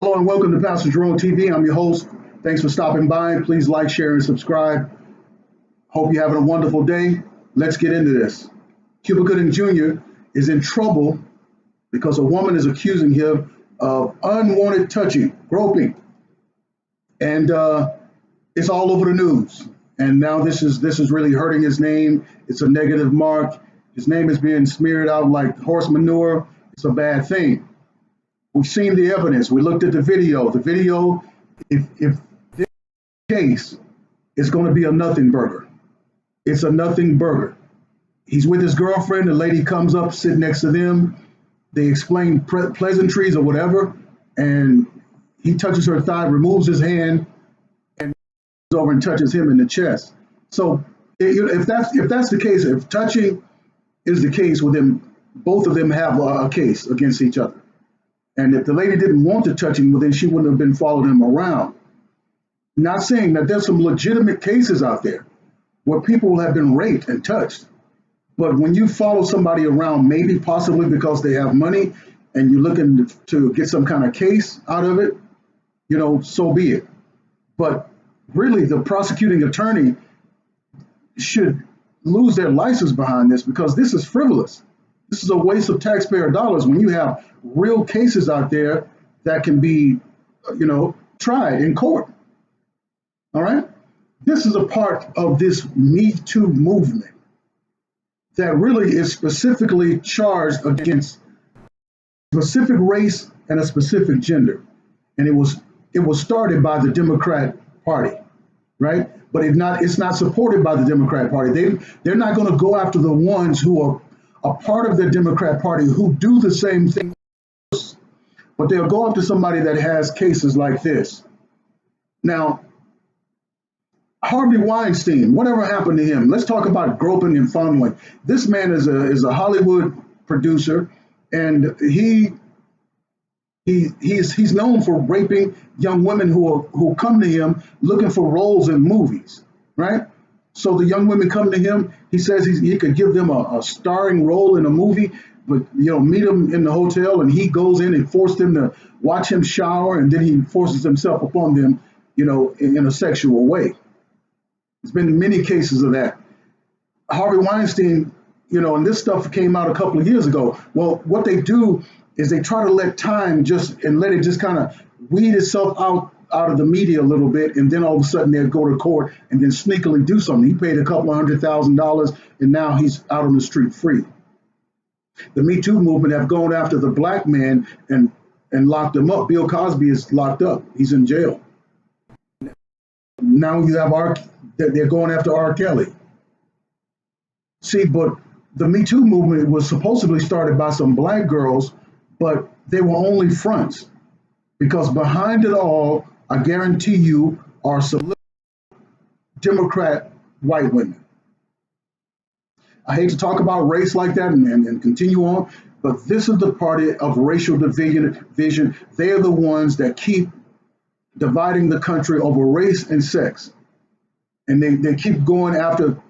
Hello and welcome to Pastor Jerone TV. I'm your host. Thanks for stopping by. Please like, share, and subscribe. Hope you're having a wonderful day. Let's get into this. Cuba Gooding Jr. is in trouble because a woman is accusing him of unwanted touching, groping, and it's all over the news. And now this is really hurting his name. It's a negative mark. His name is being smeared out like horse manure. It's a bad thing. We've seen the evidence. We looked at the video. The video, if this case is going to be a nothing burger, it's a nothing burger. He's with his girlfriend. The lady comes up, sit next to them. They explain pleasantries or whatever, and he touches her thigh, removes his hand, and goes over and touches him in the chest. So if that's the case, if touching is the case with them, both of them have a case against each other. And if the lady didn't want to touch him, well, then she wouldn't have been following him around. Not saying that there's some legitimate cases out there where people have been raped and touched. But when you follow somebody around, maybe possibly because they have money and you're looking to get some kind of case out of it, so be it. But really, the prosecuting attorney should lose their license behind this because this is frivolous. This is a waste of taxpayer dollars when you have real cases out there that can be, tried in court. All right? This is a part of this MeToo movement that really is specifically charged against a specific race and a specific gender. And it was started by the Democrat Party, right? But it's not supported by the Democrat Party. They're not going to go after the ones who are a part of the Democrat Party who do the same thing, but they'll go after somebody that has cases like this. Now, Harvey Weinstein, whatever happened to him? Let's talk about groping and fondling. This man is a Hollywood producer, and he's known for raping young women who come to him looking for roles in movies, right? So the young women come to him. He says he could give them a starring role in a movie, but meet them in the hotel, and he goes in and forces them to watch him shower, and then he forces himself upon them, in a sexual way. There's been many cases of that. Harvey Weinstein, and this stuff came out a couple of years ago. Well, what they do is they try to let time let it just kind of weed itself out of the media a little bit, and then all of a sudden they'll go to court and then sneakily do something. He paid a couple of $100,000, and now he's out on the street free. The Me Too movement have gone after the black man and locked him up. Bill Cosby is locked up. He's in jail. Now you have they're going after R. Kelly. See, but the Me Too movement was supposedly started by some black girls, but they were only fronts. Because behind it all, I guarantee you, are some Democrat white women. I hate to talk about race like that and continue on, but this is the party of racial division. They are the ones that keep dividing the country over race and sex. And they keep going after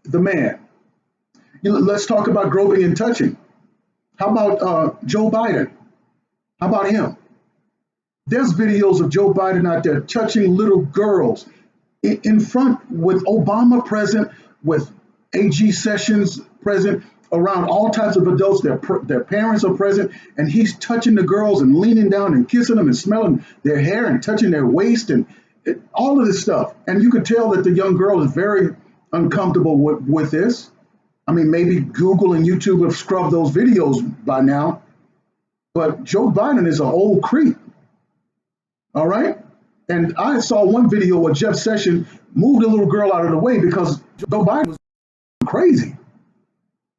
the man. Let's talk about groping and touching. How about Joe Biden? How about him? There's videos of Joe Biden out there touching little girls in front with Obama present, with AG Sessions present, around all types of adults. Their parents are present, and he's touching the girls and leaning down and kissing them and smelling their hair and touching their waist and all of this stuff. And you could tell that the young girl is very uncomfortable with this. I mean, maybe Google and YouTube have scrubbed those videos by now, but Joe Biden is an old creep. All right? And I saw one video where Jeff Sessions moved a little girl out of the way because Joe Biden was crazy.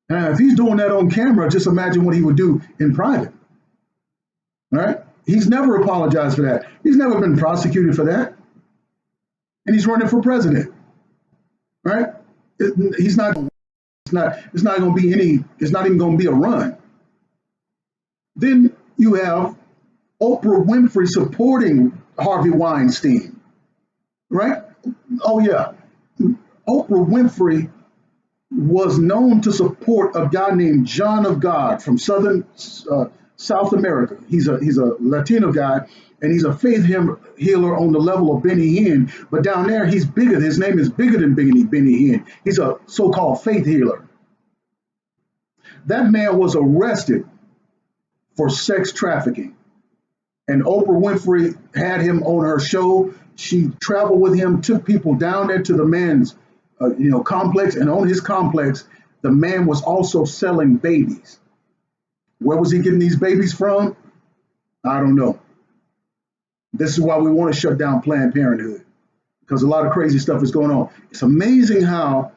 And if he's doing that on camera, just imagine what he would do in private. All right? He's never apologized for that. He's never been prosecuted for that. And he's running for president. Right? It's not going to be it's not even going to be a run. Then you have Oprah Winfrey supporting Harvey Weinstein. Right? Oh yeah. Oprah Winfrey was known to support a guy named John of God from Southern South America. He's a Latino guy, and he's a faith healer on the level of Benny Hinn. But down there, he's bigger. His name is bigger than Benny Hinn. He's a so-called faith healer. That man was arrested for sex trafficking, and Oprah Winfrey had him on her show. She traveled with him, took people down there to the man's, complex, and on his complex, the man was also selling babies. Where was he getting these babies from? I don't know. This is why we want to shut down Planned Parenthood, because a lot of crazy stuff is going on. It's amazing how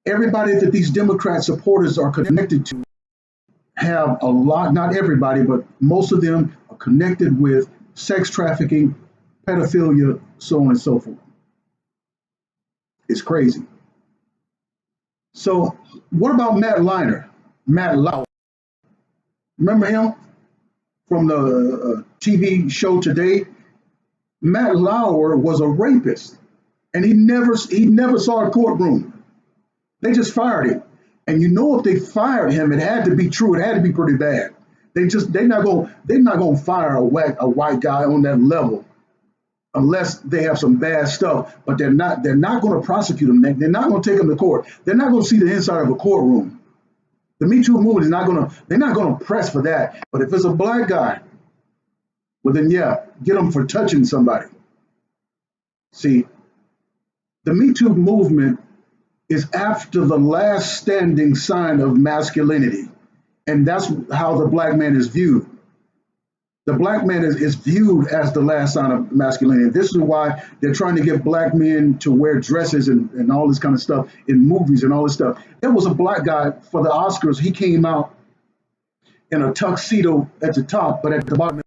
everybody that these Democrat supporters are connected to have a lot, not everybody, but most of them are connected with sex trafficking, pedophilia, so on and so forth. It's crazy. So what about Matt Lauer? Remember him from the TV show Today? Matt Lauer was a rapist, and he never saw a courtroom. They just fired him. And if they fired him, it had to be true. It had to be pretty bad. They're not gonna fire a white guy on that level unless they have some bad stuff. But they're not going to prosecute him. They're not going to take him to court. They're not going to see the inside of a courtroom. The Me Too movement is not going to. They're not going to press for that. But if it's a black guy, well then yeah, get him for touching somebody. See, the Me Too movement is after the last standing sign of masculinity, and that's how the black man is viewed. The black man is viewed as the last sign of masculinity. This is why they're trying to get black men to wear dresses and all this kind of stuff in movies and all this stuff. There was a black guy for the Oscars. He came out in a tuxedo at the top, but at the bottom,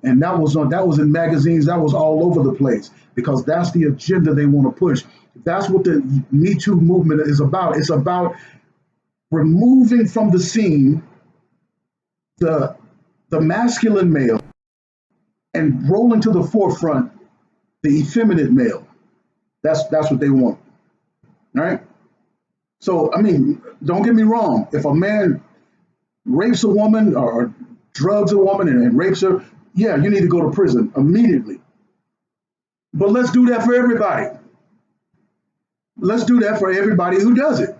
and that was in magazines. That was all over the place because that's the agenda they want to push. That's what the Me Too movement is about. It's about removing from the scene the masculine male and rolling to the forefront the effeminate male. That's what they want. All right. So I mean, don't get me wrong. If a man rapes a woman or drugs a woman and rapes her, yeah, you need to go to prison immediately. But let's do that for everybody. Let's do that for everybody who does it.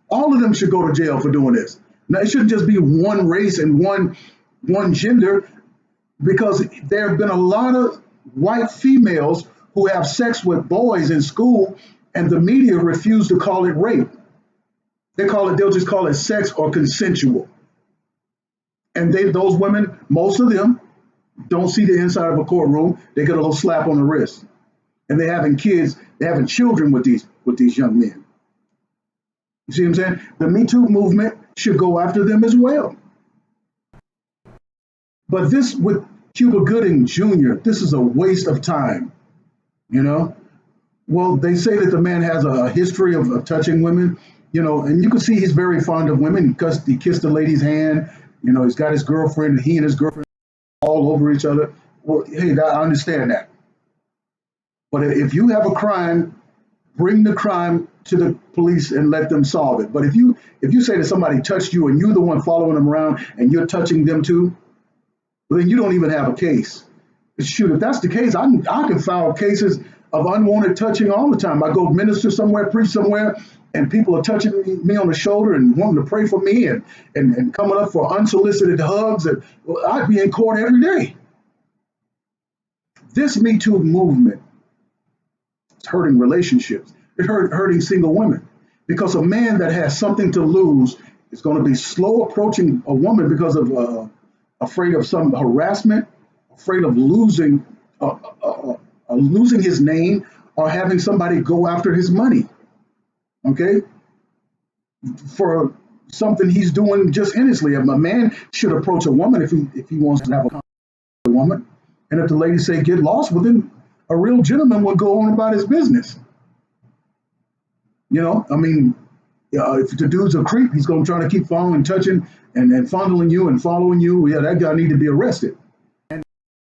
All of them should go to jail for doing this. Now, it shouldn't just be one race and one gender, because there have been a lot of white females who have sex with boys in school, and the media refuse to call it rape. They'll just call it sex or consensual. And those women, most of them, don't see the inside of a courtroom. They get a little slap on the wrist. And they're having children with these young men. You see what I'm saying? The Me Too movement should go after them as well. But this with Cuba Gooding Jr., this is a waste of time, Well, they say that the man has a history of touching women, and you can see he's very fond of women because he kissed the lady's hand. He's got his girlfriend, he and his girlfriend all over each other. Well, hey, I understand that. But if you have a crime, bring the crime to the police and let them solve it. But if you say that somebody touched you and you're the one following them around and you're touching them too, well, then you don't even have a case. Shoot, if that's the case, I can file cases of unwanted touching all the time. I go minister somewhere, preach somewhere, and people are touching me on the shoulder and wanting to pray for me and coming up for unsolicited hugs. And well, I'd be in court every day. This Me Too movement is hurting relationships. It's hurting single women, because a man that has something to lose is going to be slow approaching a woman because of afraid of some harassment, afraid of losing his name, or having somebody go after his money. Okay, for something he's doing just innocently. A man should approach a woman if he wants to have a conversation with a woman, and if the lady say get lost with him, a real gentleman would go on about his business. If the dude's a creep, he's going to try to keep following, touching, and fondling you and following you. Yeah, that guy need to be arrested, and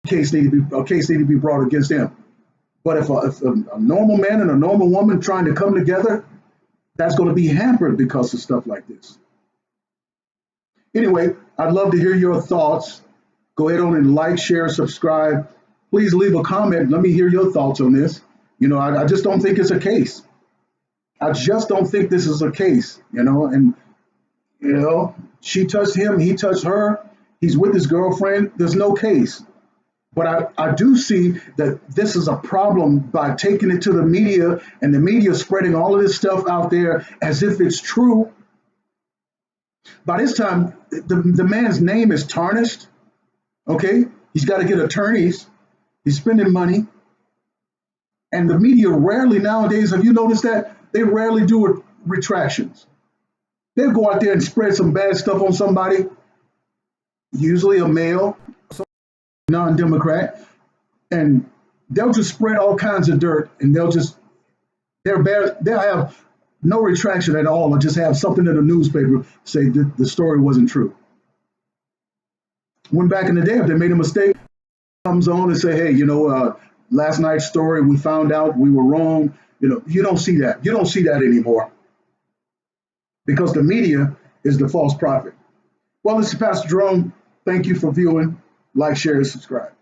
a case need to be brought against him. But if a normal man and a normal woman trying to come together, that's going to be hampered because of stuff like this. Anyway, I'd love to hear your thoughts. Go ahead on and like, share, subscribe. Please leave a comment. Let me hear your thoughts on this. I just don't think it's a case. I just don't think this is a case, and she touched him, he touched her, he's with his girlfriend. There's no case. But I do see that this is a problem by taking it to the media and the media spreading all of this stuff out there as if it's true. By this time, the man's name is tarnished. Okay? He's got to get attorneys. He's spending money. And the media rarely nowadays, have you noticed that? They rarely do retractions. They'll go out there and spread some bad stuff on somebody, usually a male, non-Democrat, and they'll just spread all kinds of dirt, and they'll have no retraction at all, or just have something in the newspaper say that the story wasn't true. When back in the day, if they made a mistake, comes on and say, hey, last night's story, we found out we were wrong. You don't see that. You don't see that anymore because the media is the false prophet. Well, this is Pastor Jerone. Thank you for viewing. Like, share, and subscribe.